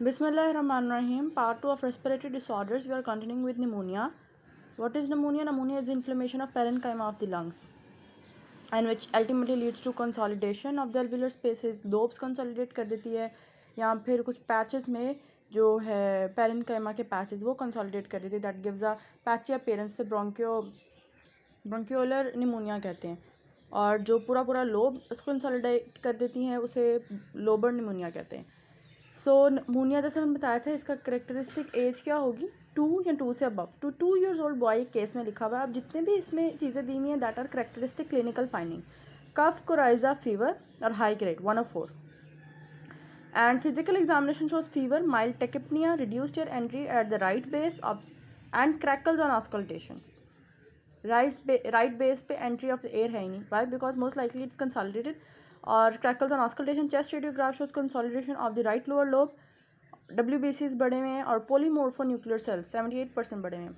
Bismillahirrahmanirrahim. Part 2 of respiratory disorders. We are continuing with pneumonia. What is pneumonia? Pneumonia is the inflammation of parenchyma of the lungs, and which ultimately leads to consolidation of the alveolar spaces. Lobes consolidate कर देती है, या फिर कुछ patches में जो है parenchyma के patches वो consolidate कर देती है. That gives a patchy appearance से bronchiolar pneumonia कहते हैं. और जो पूरा लोब उसको कंसोलिडेट कर देती हैं उसे लोबर निमोनिया कहते हैं. सो निमोनिया जैसे मैंने बताया था, इसका करेक्टरिस्टिक एज क्या होगी, 2 या 2 से अबव. तो 2 years old बॉय केस में लिखा हुआ है. अब जितने भी इसमें चीज़ें दी हुई हैं that are characteristic clinical finding. Cough, coryza, fever और high grade 104. And physical examination shows fever, mild tachypnoea, reduced air entry at the right base of and crackles on auscultations. Right base पे entry of the air है ही नहीं. Why? Because most likely it's consolidated. और crackles on auscultation. Chest radiograph shows consolidation of the right lower lobe. WBCs बढ़े हुए हैं और पोलीमोर्फोन्यूक्लियर sales 78% बढ़े हुए हैं.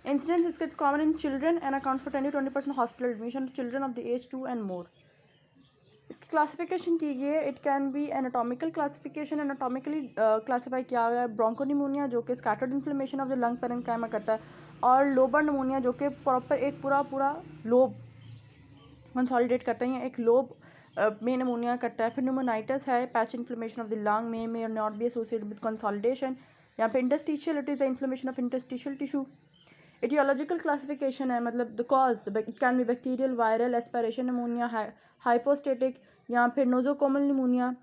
Incidence it's common in children and account for 10-20% hospital admission children of the age 2 and more. इसकी classification की गई है. It can be anatomical classification. Anatomically classify किया गया है ब्रोंकोनिमोनिया जो कि scattered inflammation of the lung parenchyma करता है, और लोबर निमोनिया जो कि प्रॉपर एक पूरा लोब कंसोलिडेट करता है या एक लोब में निमोनिया करता है. फिर निमोनाइटिस है, patch inflammation of the lung में और not be associated with consolidation. यहाँ पे interstitial, it is the inflammation of interstitial tissue. Aetiological classification है, मतलब the cause it can be bacterial, viral, aspiration pneumonia, hypostatic, या फिर nosocomial pneumonia,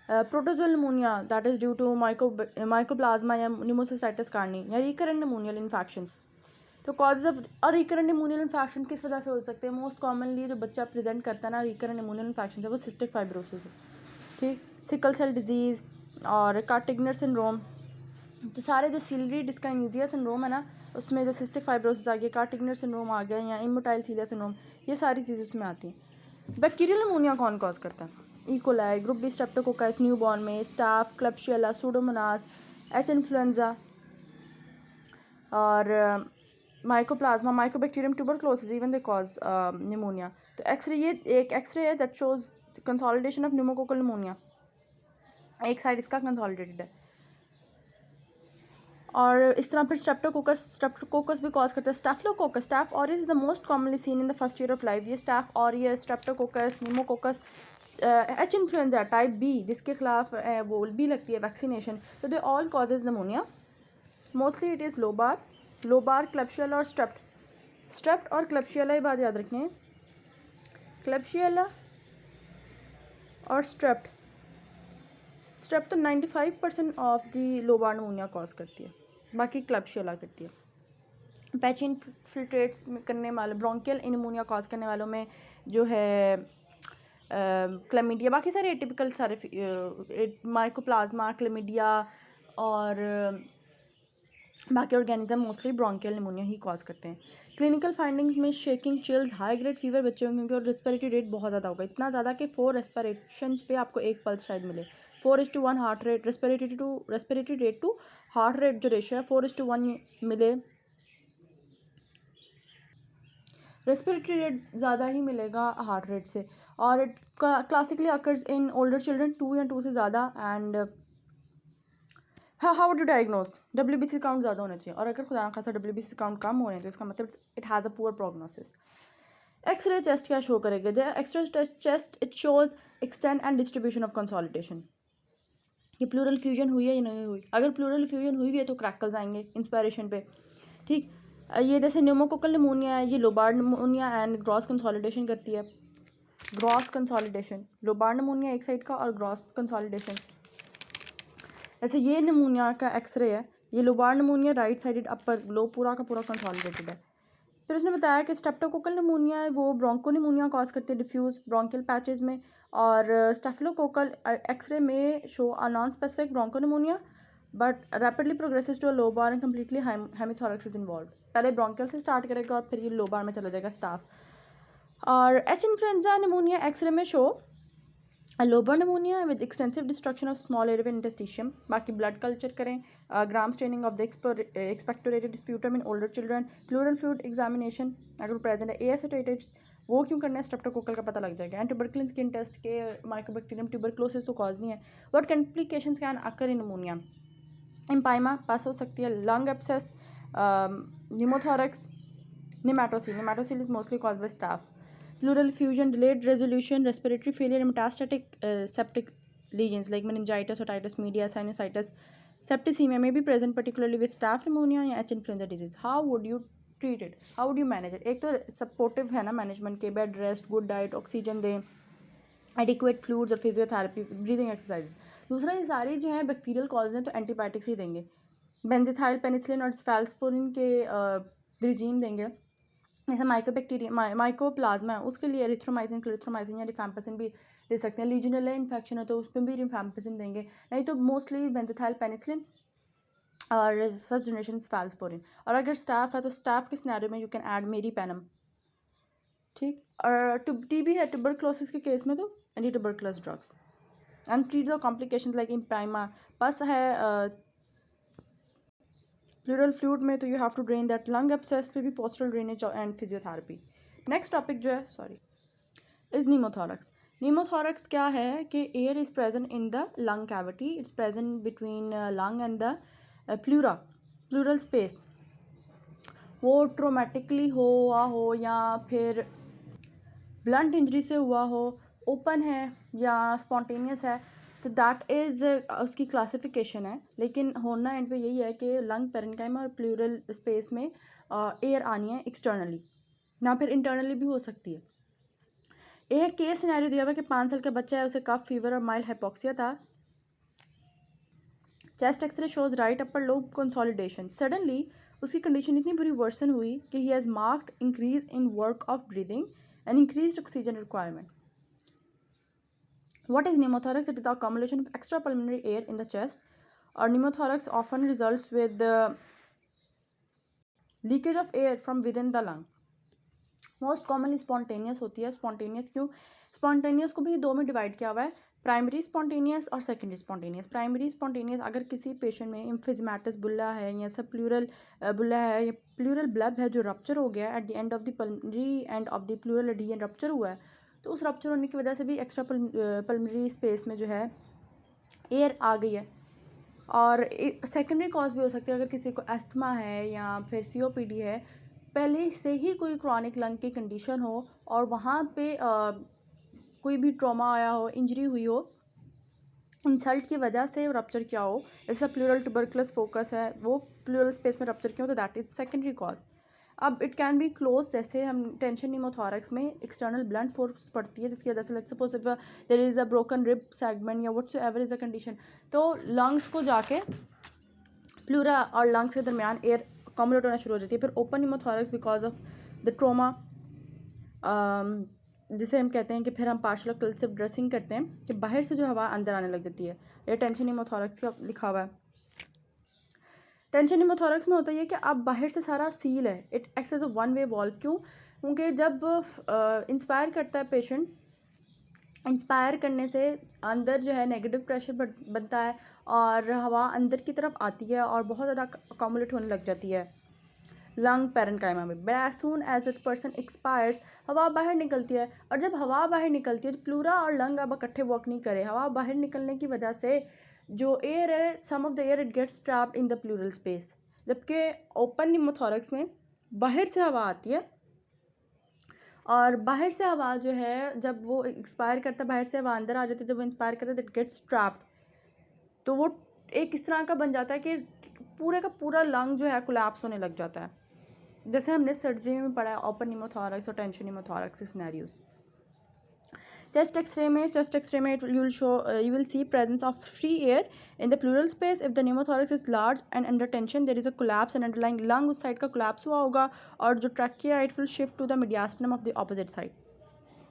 protozoal pneumonia that is due to mycoplasma या pneumocystis carinii, या recurrent pneumonial infections. तो causes of और recurrent pneumonial infection किस वजह से हो सकते हैं? मोस्ट कॉमनली जो बच्चा प्रेजेंट करता है ना रिकरेंट निमोनियल इन्फेक्शन है वो सिस्टिक फाइब्रोसिस है. ठीक, सिकल सेल डिजीज़ और कार्टिग्नर सिंड्रोम. तो सारे जो सिलरी डिस्काइनेसिया सिंड्रोम है ना, उसमें जो सिस्टिक फाइब्रोसिस आ गया, कार्टिग्नर सिंड्रोम आ गया, या इमोटाइल सीलिया सिंड्रोम, ये सारी चीज़ें उसमें आती हैं. बैक्टीरियल निमोनिया कौन कॉज करता है? E coli, group B streptococcus newborn में, staph, Klebsiella, Pseudomonas, H influenza और mycoplasma, mycobacterium tuberculosis, even they cause pneumonia. तो एक्सरे, ये एक एक्सरे है that shows consolidation of pneumococcal pneumonia. एक साइड इसका कंसोलिडेटेड है. और इस तरह फिर स्ट्रेप्टोकोकस भी कॉज करता है. Staphylococcus, staph aureus is the most commonly seen in the first year of life. ये staph aureus, streptococcus, pneumococcus, H influenzae type B जिसके खिलाफ वो भी लगती है वैक्सीनेशन. तो they all causes pneumonia. Mostly it is lobar, klebsiella और strep और क्लबशियला. ही बात याद रखनी है, क्लबशियला और स्ट्रेप्ट तो 95% of the lobar pneumonia cause करती है, बाकी क्लबशियला करती है. पैच इन्फिल्ट्रेट्स करने वाले ब्रोंकियल निमोनिया कॉज करने वालों में जो है क्लेमिडिया, बाकी सारे एटिपिकल सारे माइकोप्लाज्मा, क्लेमिडिया और बाकी ऑर्गेनिज्म मोस्टली ब्रोंकियल निमोनिया ही कॉज करते हैं. क्लिनिकल फाइंडिंग्स में shaking, chills, high grade fever बच्चे होंगे क्योंकि और रेस्पिरेटरी रेट बहुत ज़्यादा होगा. इतना ज़्यादा कि 4 रेस्पिरेशंस पे आपको एक पल्स शायद मिले. 4:1 heart rate, respiratory rate to heart rate जो रेशियो है 4:1 मिले. रेस्पिरेटरी रेट ज़्यादा ही मिलेगा हार्ट रेट से. और it classically occurs in older children 2 या 2 से ज़्यादा. And how to diagnose? WBC count ज़्यादा होना चाहिए, और अगर खुदा ना खासा WBC काउंट कम हो रहे हैं तो इसका मतलब it has a poor prognosis. X ray chest क्या शो करेगा? जब x ray chest it shows extent and distribution of consolidation. ये प्लूरल फ्यूजन हुई है या नहीं हुई? अगर प्लूरल फ्यूजन हुई भी है तो क्रैकल्स आएंगे इंस्पायरेशन पे. ठीक, ये जैसे न्यूमोकोकल निमोनिया है, ये lobar pneumonia and gross consolidation करती है. ग्रॉस कंसोलिडेशन, लोबार निमोनिया एक साइड का और ग्रॉस कंसोलिडेशन. जैसे ये निमोनिया का एक्सरे है, ये lobar pneumonia right sided upper lobe पूरा का पूरा कंसोलिडेटेड है. फिर उसने बताया कि स्ट्रेप्टोकोकल निमोनिया है वो ब्रोंको निमोनिया कॉज करती है डिफ्यूज ब्रोंकियल पैचेज में. और स्टैफिलोकोकल एक्सरे में show a non specific broncho pneumonia but rapidly progresses to a lobar and completely hemithorax is involve. पहले ब्रोंकियल से स्टार्ट करेगा और फिर ये लोबार में चला जाएगा स्टाफ. और एच इन्फ्लुएंजा निमोनिया एक्सरे में show lobar pneumonia with extensive destruction of small area interstitium. बाकी ब्लड कल्चर करें, gram staining of the expectorated sputum in older children, pleural fluid examination अगर प्रेजेंट है, एएसएटेटेड वो क्यों करना है, स्ट्रेप्टोकोकल का पता लग जाएगा। एंड ट्यूबरकुलन स्किन टेस्ट के माइकोबैक्टीरियम ट्यूबरकुलोसिस तो कॉज नहीं है। What complications can occur in pneumonia? Empyema पास हो सकती है, lung abscess, pneumothorax, pneumatocele is mostly caused by staph, pleural effusion, delayed resolution, respiratory failure, and metastatic septic lesions like meningitis, otitis media, sinusitis, septicemia may be present particularly with staph pneumonia या H influenza disease. How would you treat it? How would you manage it? एक तो supportive है ना management के, bed rest, good diet, oxygen दें, adequate fluids और physiotherapy, breathing exercise. दूसरा ये सारी जो है बैक्टीरियल कॉज हैं तो एंटीबायोटिक्स ही देंगे, बेंजिथाइल, पेनिसिलिन और स्फैल्सफोलिन के रिजीम देंगे। जैसे माइकोप्लाज्मा है उसके लिए एरिथ्रोमाइसिन, क्लिथ्रोमाइसिन या रिफैम्पिसिन भी दे सकते हैं। लीजनल इन्फेक्शन है तो उस पर भी रिफैम्पिसिन देंगे, नहीं तो मोस्टली बेंजिथाइल, पेनिसिलिन और फर्स्ट जनरेशन स्फैल्सपोरिन। और अगर स्टाफ है तो स्टाफ के सिनेरियो में यू कैन ऐड मेरीपेनम, ठीक। और टीबी है ट्यूबरकुलोसिस के केस में तो anti tuberculous drugs and treat the complications like empyema. Pus है प्लूरल फ्लूइड में तो you have to drain that, lung abscess पे भी postural drainage and physiotherapy. Next topic जो है इज नीमोथोरैक्स। नीमोथोरैक्स क्या है कि air is present in the lung cavity, it's present between lung and the pleural space. वो traumatically हुआ हो या फिर ब्लंट इंजरी से हुआ हो, ओपन है या स्पॉन्टेनियस है, तो दैट इज़ उसकी क्लासिफिकेशन है। लेकिन होना एंड पे यही है कि लंग पेरेन्काइमा और प्लूरल स्पेस में एयर आनी है एक्सटर्नली, ना फिर इंटरनली भी हो सकती है। एक केस सिनेरियो दिया हुआ कि 5 साल का बच्चा है, उसे कफ फीवर और माइल्ड हाइपोक्सिया था। Chest x ray shows right upper lobe consolidation. Suddenly उसकी कंडीशन इतनी बुरी वर्सन हुई कि he has marked increase in work of breathing and increased oxygen requirement. What is pneumothorax? It is the accumulation of extrapulmonary air in the chest. Or pneumothorax often results with the leakage of air from within the lung. Most commonly spontaneous होती है। Spontaneous क्यों? Spontaneous को भी दो में divide किया हुआ है, प्राइमरी स्पॉन्टेनियस और सेकेंडरी स्पॉन्टेनियस। प्राइमरी स्पॉन्टेनियस अगर किसी पेशेंट में इम्फिजमेटिस बुल्ला है या सब प्लूरल बुल्ला है या प्लूरल ब्लब है जो रप्चर हो गया at the end of the pulmonary end of the pleural एडियन रप्चर हुआ है, तो उस रप्चर होने की वजह से भी एक्स्ट्रा पल्मनरी स्पेस में जो है एयर आ गई है। और सेकेंडरी कॉज भी हो सकती है अगर किसी को एस्थमा है या फिर COPD है, पहले से ही कोई क्रॉनिक लंग की कंडीशन हो और वहाँ पे कोई भी ट्रॉमा आया हो, इंजरी हुई हो, इंसल्ट की वजह से रप्चर किया हो, जैसा प्लूरल ट्यूबरकुलस फोकस है वो प्लूरल स्पेस में रप्चर किया हो, तो दैट इज़ सेकेंडरी कॉज। अब इट कैन बी क्लोज, जैसे हम टेंशन नीमोथोरैक्स में एक्सटर्नल ब्लंट फोर्स पड़ती है जिसकी वजह से let's suppose if there is a broken rib segment या व्हाटसोएवर इज़ अ कंडीशन, तो लंग्स को जाके प्लूरा और लंग्स के दरमियान एयर कॉम्युलेट होना शुरू हो जाती है। फिर open pneumothorax because of the trauma, जिसे हम कहते हैं कि फिर हम पार्शियल ऑक्लूसिव ड्रेसिंग करते हैं कि बाहर से जो हवा अंदर आने लग जाती है। ये टेंशन नीमोथोरैक्स का लिखा हुआ है। टेंशन नीमोथोरैक्स में होता है कि अब बाहर से सारा सील है, it acts as a one way valve. क्यों? क्योंकि जब इंस्पायर करता है पेशेंट, इंस्पायर करने से अंदर जो है नेगेटिव प्रेशर बनता है और हवा अंदर की तरफ आती है और बहुत ज़्यादा अकोमोडेट होने लग जाती है लंग पेरेन्काइमा में। But as soon as it person expires, हवा बाहर निकलती है, और जब हवा बाहर निकलती है तो प्लूरा और लंग अब इकट्ठे वर्क नहीं करे। हवा बाहर निकलने की वजह से जो एयर है, some of the air it gets trapped in the pleural space, जबकि ओपन नीमोथोरैक्स में बाहर से हवा आती है और बाहर से हवा जो है जब वो एक्सपायर करता है बाहर से हवा अंदर आ जाती है, जब वो इंस्पायर करता है दैट गेट्स ट्रैप्ड, तो वो एक इस तरह का बन जाता है कि पूरे का पूरा लंग जो है कोलैप्स होने लग जाता है, जैसे हमने सर्जरी में पढ़ा है ओपन नीमोथोरैक्स और टेंशन नीमोथोरैक्स के सिनेरियोज। चेस्ट एक्सरे में you will see presence of free air in the pleural space. If the pneumothorax is large and under tension, there is a collapse and underlying lung उस side का collapse हुआ होगा और जो trachea it will shift to the mediastinum of the opposite side,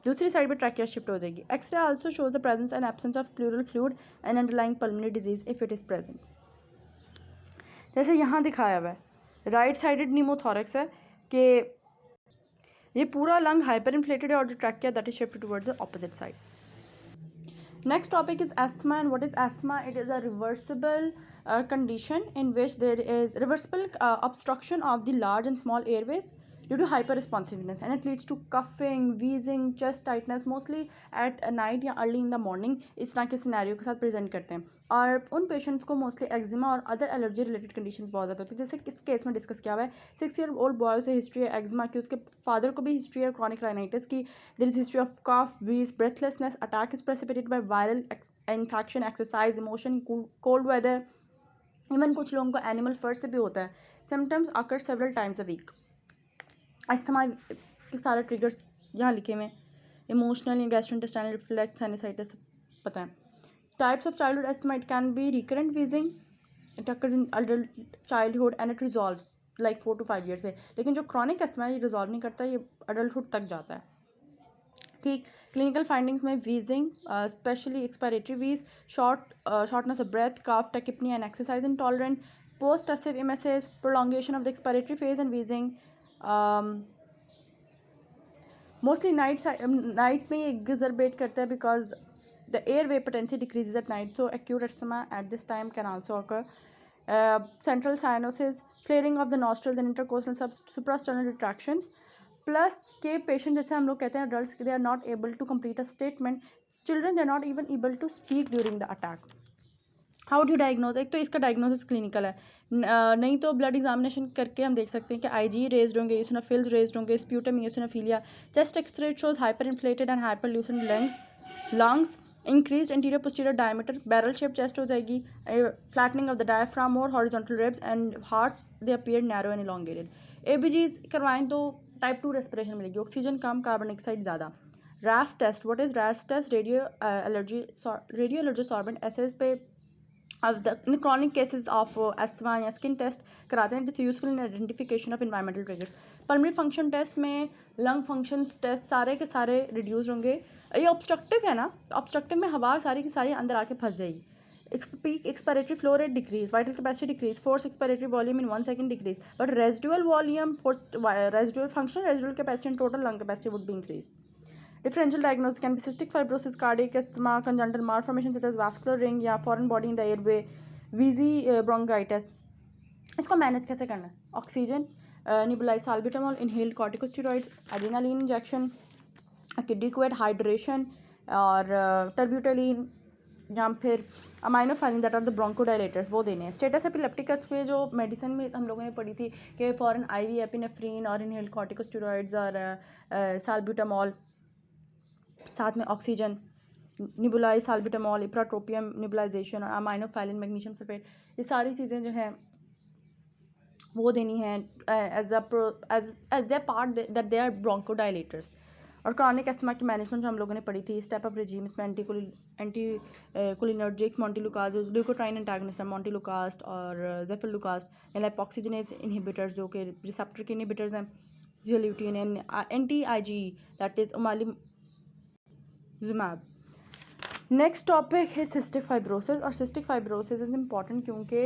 दूसरी side पे trachea shift हो जाएगी। X-ray also shows the presence and absence of pleural fluid and underlying pulmonary disease if it is present. जैसे यहाँ दिखाया हुआ है right sided नीमोथोरैक्स है कि ये पूरा लंग हाइपर इन्फ्लेटेड है और जो trachea that is shifted towards the opposite side. Next topic is asthma and what is asthma? It is a reversible condition in which there is reversible obstruction of the large and small airways due to hyper responsiveness, and it leads to coughing, wheezing, chest tightness, mostly at night या early in the morning. इस तरह के scenario के साथ present करते हैं। और उन पेशेंट्स को मोस्टली एक्जिमा और अदर एलर्जी रिलेटेड कंडीशंस बहुत ज़्यादा होती है। जैसे किस केस में डिस्कस किया हुआ है, 6-year-old बॉय से हिस्ट्री है एक्जिमा की, उसके फादर को भी हिस्ट्री है क्रॉनिक राइनाइटिस की, there is history of cough, wheeze, breathlessness, attack is precipitated by viral infection, exercise, emotion, cold weather, even कुछ लोगों को एनिमल फर से भी होता है। सिम्टम्स आकर several times a week. Asthma के सारे ट्रिगर्स यहाँ लिखे हुए हैं, इमोशनल या गैस्ट्रोइंटेस्टाइनल रिफ्लेक्स, साइनसाइटिस पता है। Types of childhood asthma, it can B recurrent wheezing, it occurs in adult childhood and it resolves like 4 to 5 years में। लेकिन जो क्रॉनिक अस्थमा है ये रिजॉल्व नहीं करता, ये अडल्टहुड तक जाता है। ठीक, क्लिनिकल फाइंडिंग्स में wheezing, specially expiratory wheeze, shortness of breath, cough, tachypnoea and exercise intolerant, post tussive एमएसएस, prolongation of the expiratory phase and wheezing. Mostly night में ये एग्जर्बेट करता है because the airway potency decreases at night, so acute asthma at this time can also occur. Central cyanosis, flaring of the nostrils and intercostal suprasternal retractions, plus के patient जैसे हम लोग कहते हैं adults, they are not able to complete a statement, children they are not even able to speak during the attack. How do diagnose? एक तो इसका diagnosis clinical है, नहीं तो ब्लड एग्जामिनेशन करके हम देख सकते हैं कि आईजी रेज्ड होंगे, यूसिनोफिल्स रेज्ड होंगे, sputum, eosinophilia, chest x ray shows hyper inflated and hyper Lucent lungs, increase interior posterior diameter, barrel shape chest हो जाएगी, flattening of the diaphragm more, horizontal ribs and hearts they appear narrow and elongated. ABGs करवाएं तो type 2 respiration मिलेगी, oxygen कम, carbon dioxide ज़्यादा। रैस test, what is रैस test? Radio allergy sorbent assess पे of the in chronic cases of asthma या skin test कराते हैं, जिससे useful in identification of environmental triggers. Pulmonary function test में lung function test सारे के सारे रिड्यूस होंगे। ये ऑब्स्ट्रक्टिव है ना, ऑब्स्ट्रक्टिव में हवा सारी की सारी अंदर आके फंस जाएगी। Peak expiratory flow rate decrease, vital capacity decrease, force expiratory volume in 1 second decrease, but residual volume, force, residual function, residual capacity and total lung capacity would be increase. Differential diagnosis can be cystic fibrosis, cardiac asthma, congenital malformations such as vascular ring या foreign body in the airway, wheezy bronchitis। इसको manage कैसे करना है? Oxygen, nebulise salbutamol, inhaled corticosteroids, adrenaline injection, adequate hydration और terbutaline या फिर aminophylline that are the bronchodilators, वो देने हैं। स्टेटस एपिलेप्टिकस पे जो मेडिसिन में हम लोगों ने पढ़ी थी कि फॉरेन आईवी एपिनेफ्रीन और इनहेल्ड कॉर्टिकोस्टेरॉइड्स और साल्ब्यूटामॉल, साथ में ऑक्सीजन, निबुलाइज साल्ब्यूटामॉल, इप्राट्रोपियम निबुलाइजेशन और अमाइनोफाइलिन, मैग्नीशियम सल्फेट, ये सारी चीज़ें जो हैं वो देनी है as the part that they are bronchodilators. और क्रॉनिक एस्थमा की मैनेजमेंट जो हम लोगों ने पढ़ी थी, स्टेप अप रिजीम, इसमें anti cholinergics, montelukast, leukotriene antagonist है, मॉन्टिलुकास्ट और जेफिलुकास्ट, या लाइपोक्सिजनेज इनहिबिटर्स जो कि रिसेप्टर के इनहिबिटर्स हैं, zileuton, and anti IG that is omalizumab. Next topic है सिस्टिक फाइब्रोसिस। और सिस्टिक फाइब्रोसिस इज़ इम्पॉर्टेंट क्योंकि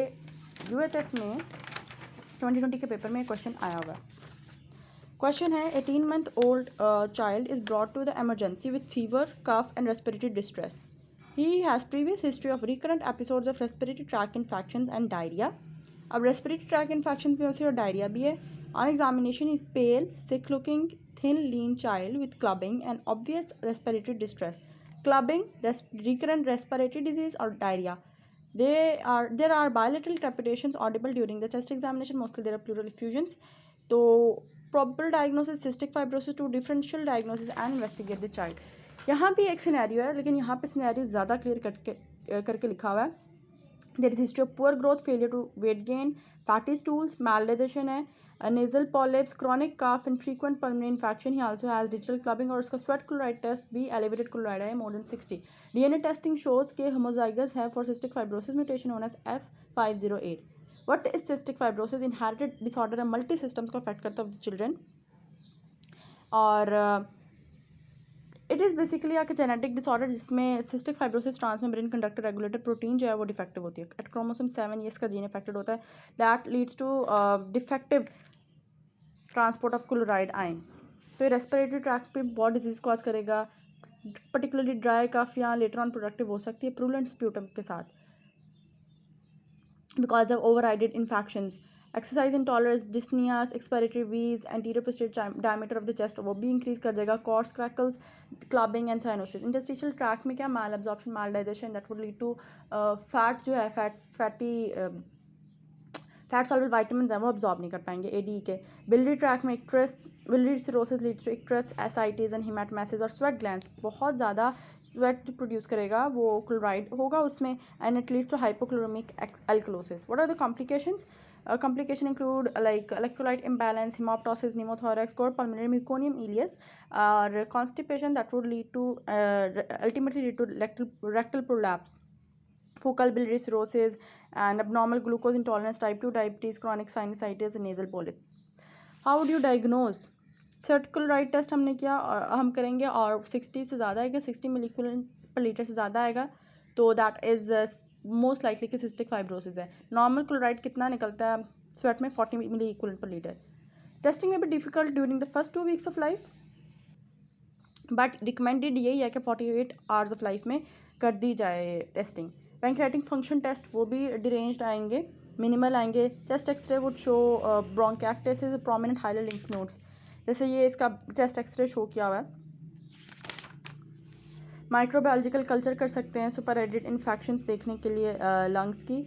यूएचएस में 2020 के पेपर में क्वेश्चन आया हुआ है। क्वेश्चन है 18 month old child is brought to the emergency with fever, cough and respiratory distress. He has previous history of recurrent episodes of respiratory tract infections and diarrhea. अब respiratory tract infections भी होती है और diarrhea भी है। On examination he is pale, sick looking, thin, lean child with clubbing and obvious respiratory distress. Clubbing, recurrent respiratory disease or diarrhea. There are bilateral crepitations audible during the chest examination. Mostly there are pleural effusions. तो probable diagnosis cystic fibrosis to differential diagnosis and investigate the child. यहाँ भी एक scenario है, लेकिन यहाँ पे scenario ज़्यादा clear करके लिखा हुआ है। There is history of poor growth, failure to weight gain, fatty stools, malnutrition है, nasal polyps, chronic cough and frequent pulmonary infection. He also has digital clubbing और उसका sweat chloride test भी elevated chloride है more than 60. DNA testing shows कि homozygous है for cystic fibrosis mutation known as F508. What is cystic fibrosis? Inherited disorder है, multi systems को affect करता है children और इट इज़ बेसिकली एक जेनेटिक डिसऑर्डर जिसमें cystic fibrosis transmembrane conductor regulator protein जो है वो डिफेक्टिव होती है। एट क्रोमोसोम 7 ये इसका जीन इफेक्टेड होता है, that leads to defective transport of chloride ion. तो ये रेस्पिरेटरी ट्रैक्ट पे बहुत डिजीज़ कॉज करेगा, पर्टिकुलरली ड्राई कफ या लेटर ऑन प्रोडक्टिव हो सकती है प्रूलेंट स्प्यूटम के साथ because of overriding infections exercise intolerance, dyspnoeas, expiratory wheeze, anterior posterior diameter of the chest वो भी इंक्रीज कर देगा, coarse crackles, clubbing and cyanosis. Interstitial tract में क्या, mal absorption, mal digestion, that would lead to fat जो है fatty fat soluble vitamin है वो अब्जॉर्ब नहीं कर पाएंगे एडी के। बिलियरी ट्रैक में icterus, biliary cirrhosis leads to icterus, ascites and haematemesis और स्वेट ग्लैंड्स, बहुत ज़्यादा स्वेट जो प्रोड्यूस करेगा वो क्लोराइड होगा उसमें, and it leads to hypochloremic alkalosis. What are the complications? Complication include like electrolyte imbalance, hemoptysis, pneumothorax, core pulmonary meconium ileus, or constipation that would lead to ultimately lead to rectal prolapse, focal biliary cirrhosis, and abnormal glucose intolerance, type 2 diabetes, chronic sinusitis, and nasal polyp. How would you diagnose? सर्टिकल test हमने किया और हम करेंगे, और 60 से ज़्यादा आएगा, 60 मिलीक्यूलन पर लीटर से ज़्यादा आएगा तो दैट इज़ मोस्ट लाइकली कि सिस्टिक फाइब्रोसिस है। नॉर्मल क्लोराइड कितना निकलता है स्वेट में? 40 मिलीक्यूलन पर लीटर। टेस्टिंग में भी difficult during the first 2 weeks of life, but recommended यही है कि 48 आवर्स ऑफ लाइफ में कर दी जाए टेस्टिंग। पैंक्रियाटिक फंक्शन टेस्ट वो भी डिरेंज्ड आएंगे, मिनिमल आएंगे। Chest x ray would show bronchitis, prominent hilar lymph nodes, जैसे ये इसका चेस्ट एक्सरे शो किया हुआ है। माइक्रोबायोलॉजिकल कल्चर कर सकते हैं सुपर एडिड इन्फेक्शंस देखने के लिए लंग्स की।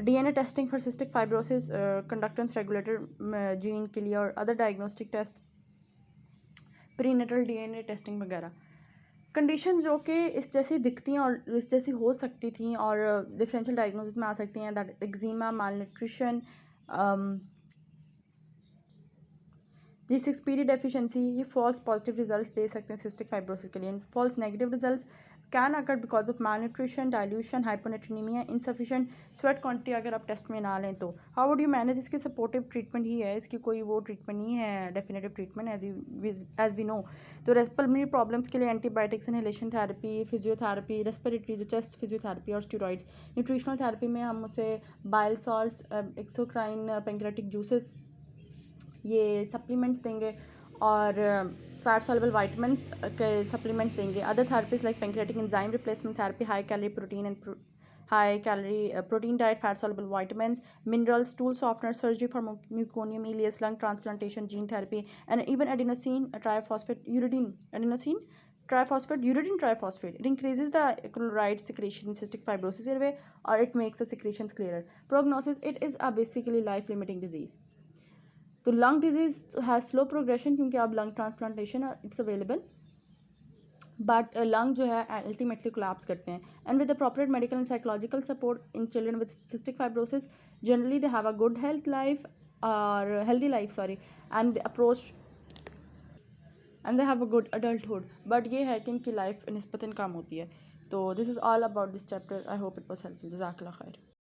DNA testing for cystic fibrosis, conductance regulator gene के लिए, और other diagnostic test, prenatal DNA testing वगैरह। कंडीशन जो कि इस जैसी दिखती हैं और इस जैसी हो सकती थी और डिफरेंशियल डायग्नोसिस में आ सकती हैं, that eczema, malnutrition, G6PD deficiency, ये फॉल्स पॉजिटिव रिजल्ट्स दे सकते हैं सिस्टिक फाइब्रोसिस के लिए। False negative results can occur because of malnutrition, dilution, hyponatraemia, insufficient sweat quantity अगर आप टेस्ट में ना लें तो। How would you manage? इसकी सपोर्टिव ट्रीटमेंट ही है, इसकी कोई वो ट्रीटमेंट नहीं है definitive treatment as we know. तो रेस्पिरेटरी प्रॉब्लम्स के लिए antibiotics, inhalation therapy, physiotherapy, respiratory जो चेस्ट फिजियोथेरेपी और स्टेरॉइड्स। न्यूट्रिशनल थेरेपी में हम उसे bile salts, exocrine, pancreatic juices, ये सप्लीमेंट्स देंगे, और फैट सॉल्युबल वाइटामिन्स के सप्लीमेंट्स देंगे। Other therapies like pancreatic enzyme replacement therapy, high calorie protein and high calorie protein diet, fat soluble vitamins, minerals, stool softener, surgery for meconium ileus, lung transplantation, gene therapy, and even adenosine triphosphate uridine, adenosine triphosphate, uridine triphosphate. It increases the chloride secretion in cystic fibrosis airway, or it makes the secretions clearer. Prognosis, it is a basically life limiting disease. तो lung disease has slow progression क्योंकि अब lung transplantation it's available, but lung जो है ultimately collapse करते हैं। And with the proper medical and psychological support in children with cystic fibrosis, generally they have a good healthy life and approach and they have a good adulthood. But ये है कि इनकी life निस्बतन कम होती है। तो this is all about this chapter. I hope it was helpful. जज़ाकल्लाह खैर।